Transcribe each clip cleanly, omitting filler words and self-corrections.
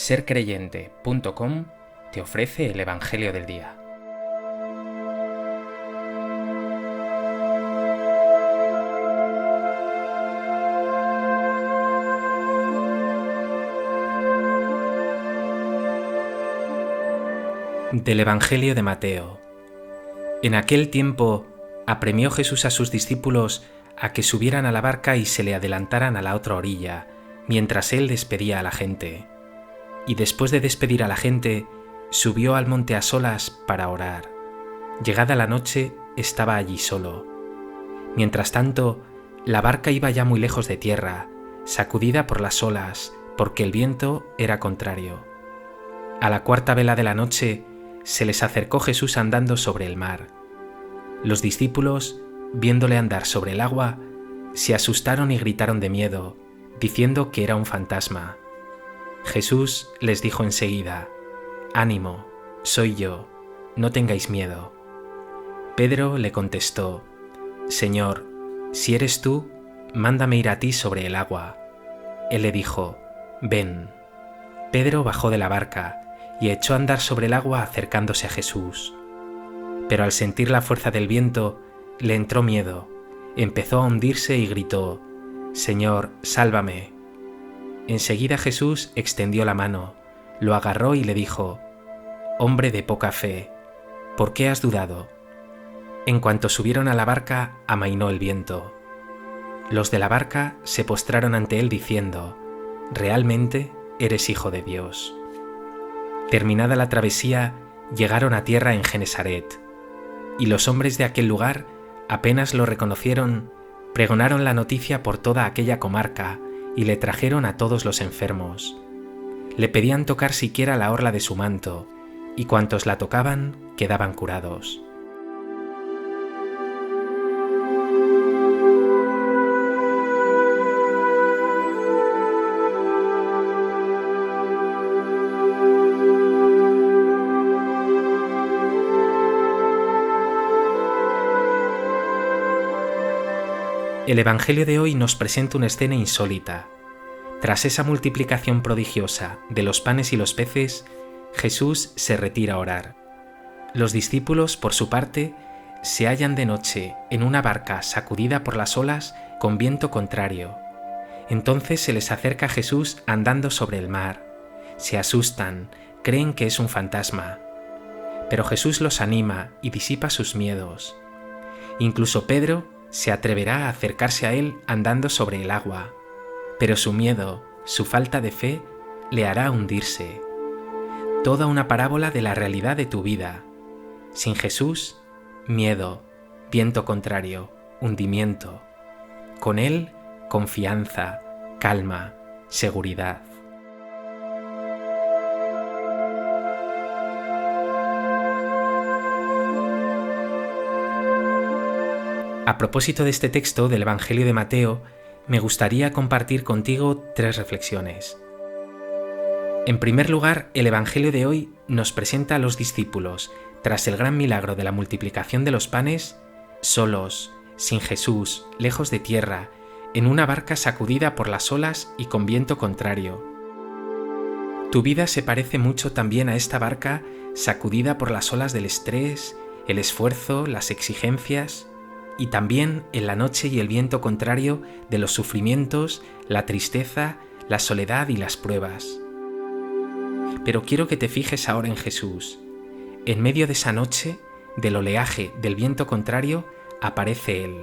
Sercreyente.com te ofrece el Evangelio del Día. Del Evangelio de Mateo. En aquel tiempo apremió Jesús a sus discípulos a que subieran a la barca y se le adelantaran a la otra orilla, mientras él despedía a la gente. Y después de despedir a la gente, subió al monte a solas para orar. Llegada la noche, estaba allí solo. Mientras tanto, la barca iba ya muy lejos de tierra, sacudida por las olas, porque el viento era contrario. A la cuarta vela de la noche, se les acercó Jesús andando sobre el mar. Los discípulos, viéndole andar sobre el agua, se asustaron y gritaron de miedo, diciendo que era un fantasma. Jesús les dijo enseguida: «Ánimo, soy yo, no tengáis miedo». Pedro le contestó: «Señor, si eres tú, mándame ir a ti sobre el agua». Él le dijo: «Ven». Pedro bajó de la barca y echó a andar sobre el agua acercándose a Jesús. Pero al sentir la fuerza del viento, le entró miedo, empezó a hundirse y gritó: «Señor, sálvame». Enseguida Jesús extendió la mano, lo agarró y le dijo: «Hombre de poca fe, ¿por qué has dudado?». En cuanto subieron a la barca, amainó el viento. Los de la barca se postraron ante él diciendo: «Realmente eres Hijo de Dios». Terminada la travesía, llegaron a tierra en Genesaret, y los hombres de aquel lugar, apenas lo reconocieron, pregonaron la noticia por toda aquella comarca y le trajeron a todos los enfermos. Le pedían tocar siquiera la orla de su manto, y cuantos la tocaban quedaban curados. El Evangelio de hoy nos presenta una escena insólita. Tras esa multiplicación prodigiosa de los panes y los peces, Jesús se retira a orar. Los discípulos, por su parte, se hallan de noche en una barca sacudida por las olas con viento contrario. Entonces se les acerca Jesús andando sobre el mar. Se asustan, creen que es un fantasma. Pero Jesús los anima y disipa sus miedos. Incluso Pedro se atreverá a acercarse a él andando sobre el agua, pero su miedo, su falta de fe, le hará hundirse. Toda una parábola de la realidad de tu vida. Sin Jesús, miedo, viento contrario, hundimiento. Con él, confianza, calma, seguridad. A propósito de este texto del Evangelio de Mateo, me gustaría compartir contigo 3 reflexiones. En primer lugar, el Evangelio de hoy nos presenta a los discípulos, tras el gran milagro de la multiplicación de los panes, solos, sin Jesús, lejos de tierra, en una barca sacudida por las olas y con viento contrario. Tu vida se parece mucho también a esta barca sacudida por las olas del estrés, el esfuerzo, las exigencias, y también en la noche y el viento contrario de los sufrimientos, la tristeza, la soledad y las pruebas. Pero quiero que te fijes ahora en Jesús. En medio de esa noche, del oleaje, del viento contrario, aparece Él.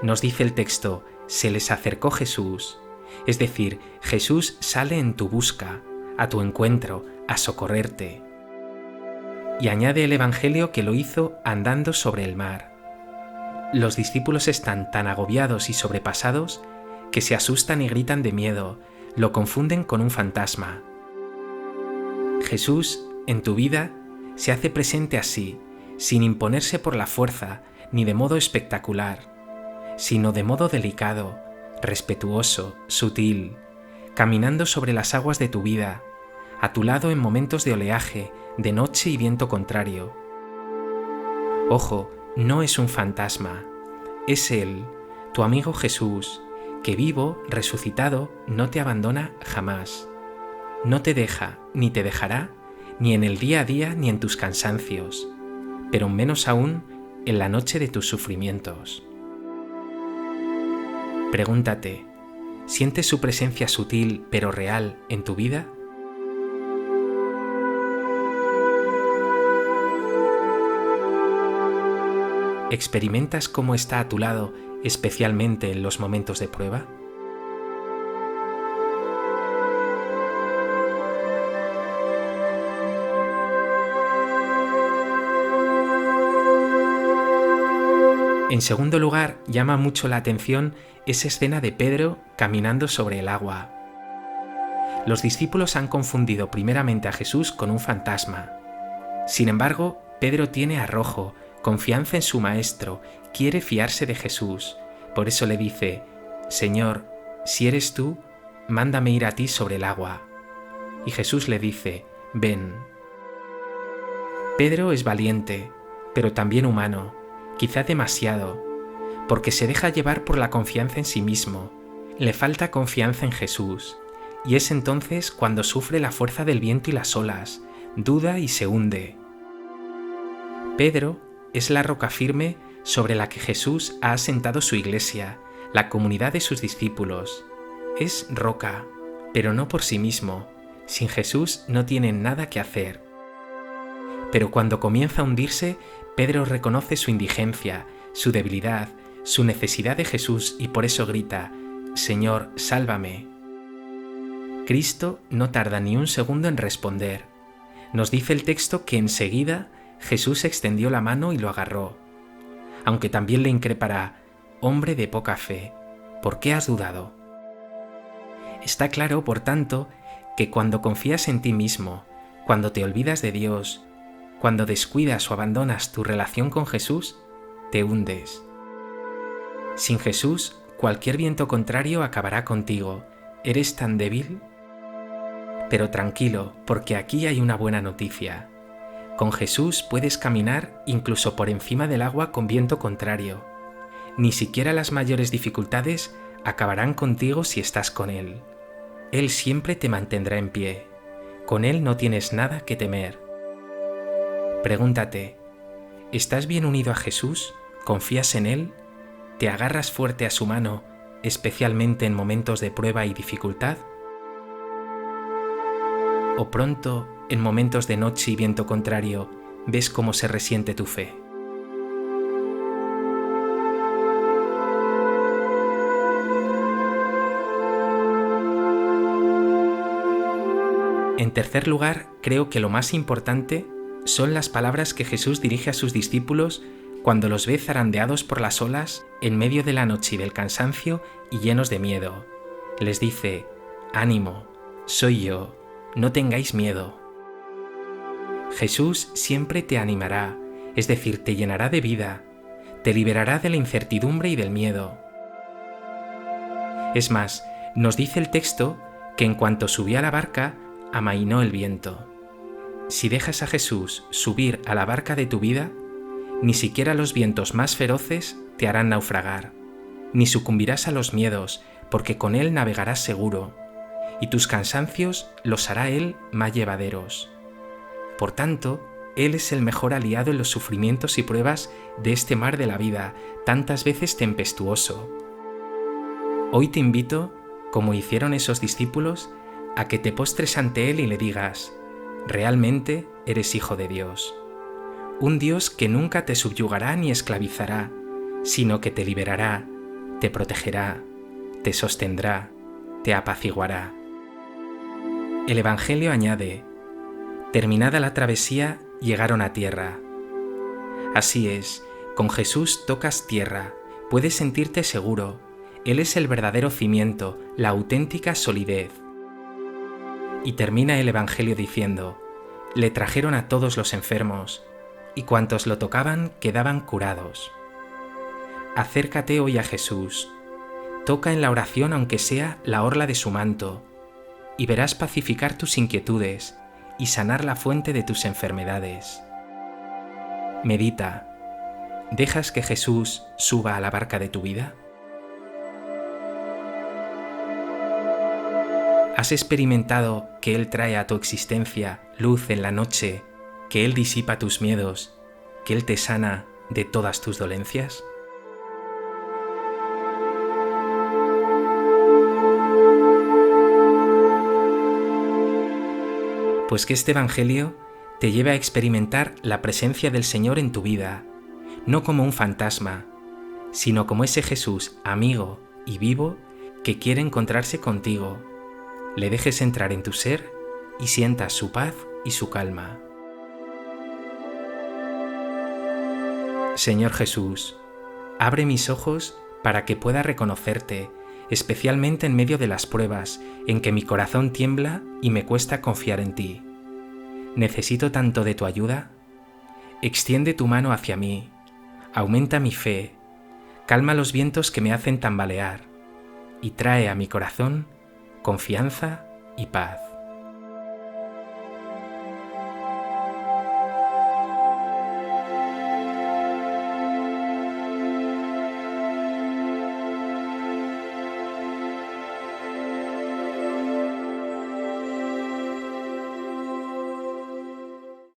Nos dice el texto: se les acercó Jesús. Es decir, Jesús sale en tu busca, a tu encuentro, a socorrerte. Y añade el Evangelio que lo hizo andando sobre el mar. Los discípulos están tan agobiados y sobrepasados que se asustan y gritan de miedo, lo confunden con un fantasma. Jesús, en tu vida, se hace presente así, sin imponerse por la fuerza ni de modo espectacular, sino de modo delicado, respetuoso, sutil, caminando sobre las aguas de tu vida, a tu lado en momentos de oleaje, de noche y viento contrario. Ojo, no es un fantasma, es Él, tu amigo Jesús, que vivo, resucitado, no te abandona jamás. No te deja ni te dejará, ni en el día a día ni en tus cansancios, pero menos aún en la noche de tus sufrimientos. Pregúntate, ¿sientes su presencia sutil pero real en tu vida? ¿Experimentas cómo está a tu lado, especialmente en los momentos de prueba? En segundo lugar, llama mucho la atención esa escena de Pedro caminando sobre el agua. Los discípulos han confundido primeramente a Jesús con un fantasma. Sin embargo, Pedro tiene arrojo, confianza en su maestro, quiere fiarse de Jesús. Por eso le dice: Señor, si eres tú, mándame ir a ti sobre el agua. Y Jesús le dice: ven. Pedro es valiente, pero también humano, quizá demasiado, porque se deja llevar por la confianza en sí mismo. Le falta confianza en Jesús, y es entonces cuando sufre la fuerza del viento y las olas, duda y se hunde. Pedro es la roca firme sobre la que Jesús ha asentado su iglesia, la comunidad de sus discípulos. Es roca, pero no por sí mismo. Sin Jesús no tiene nada que hacer. Pero cuando comienza a hundirse, Pedro reconoce su indigencia, su debilidad, su necesidad de Jesús y por eso grita: Señor, sálvame. Cristo no tarda ni un segundo en responder. Nos dice el texto que enseguida Jesús extendió la mano y lo agarró. Aunque también le increpará: hombre de poca fe, ¿por qué has dudado? Está claro, por tanto, que cuando confías en ti mismo, cuando te olvidas de Dios, cuando descuidas o abandonas tu relación con Jesús, te hundes. Sin Jesús, cualquier viento contrario acabará contigo. ¿Eres tan débil? Pero tranquilo, porque aquí hay una buena noticia. Con Jesús puedes caminar incluso por encima del agua con viento contrario. Ni siquiera las mayores dificultades acabarán contigo si estás con Él. Él siempre te mantendrá en pie. Con Él no tienes nada que temer. Pregúntate, ¿estás bien unido a Jesús? ¿Confías en Él? ¿Te agarras fuerte a su mano, especialmente en momentos de prueba y dificultad? ¿O pronto, en momentos de noche y viento contrario, ves cómo se resiente tu fe? En tercer lugar, creo que lo más importante son las palabras que Jesús dirige a sus discípulos cuando los ve zarandeados por las olas en medio de la noche y del cansancio y llenos de miedo. Les dice: ánimo, soy yo, no tengáis miedo. Jesús siempre te animará, es decir, te llenará de vida, te liberará de la incertidumbre y del miedo. Es más, nos dice el texto que en cuanto subió a la barca, amainó el viento. Si dejas a Jesús subir a la barca de tu vida, ni siquiera los vientos más feroces te harán naufragar, ni sucumbirás a los miedos, porque con Él navegarás seguro, y tus cansancios los hará Él más llevaderos. Por tanto, Él es el mejor aliado en los sufrimientos y pruebas de este mar de la vida, tantas veces tempestuoso. Hoy te invito, como hicieron esos discípulos, a que te postres ante Él y le digas: realmente eres hijo de Dios. Un Dios que nunca te subyugará ni esclavizará, sino que te liberará, te protegerá, te sostendrá, te apaciguará. El Evangelio añade: terminada la travesía, llegaron a tierra. Así es, con Jesús tocas tierra, puedes sentirte seguro. Él es el verdadero cimiento, la auténtica solidez. Y termina el Evangelio diciendo: le trajeron a todos los enfermos, y cuantos lo tocaban quedaban curados. Acércate hoy a Jesús, toca en la oración aunque sea la orla de su manto, y verás pacificar tus inquietudes y sanar la fuente de tus enfermedades. Medita, ¿dejas que Jesús suba a la barca de tu vida? ¿Has experimentado que Él trae a tu existencia luz en la noche, que Él disipa tus miedos, que Él te sana de todas tus dolencias? Pues que este Evangelio te lleve a experimentar la presencia del Señor en tu vida, no como un fantasma, sino como ese Jesús amigo y vivo que quiere encontrarse contigo. Le dejes entrar en tu ser y sientas su paz y su calma. Señor Jesús, abre mis ojos para que pueda reconocerte, especialmente en medio de las pruebas en que mi corazón tiembla y me cuesta confiar en ti. Necesito tanto de tu ayuda. Extiende tu mano hacia mí, aumenta mi fe, calma los vientos que me hacen tambalear y trae a mi corazón confianza y paz.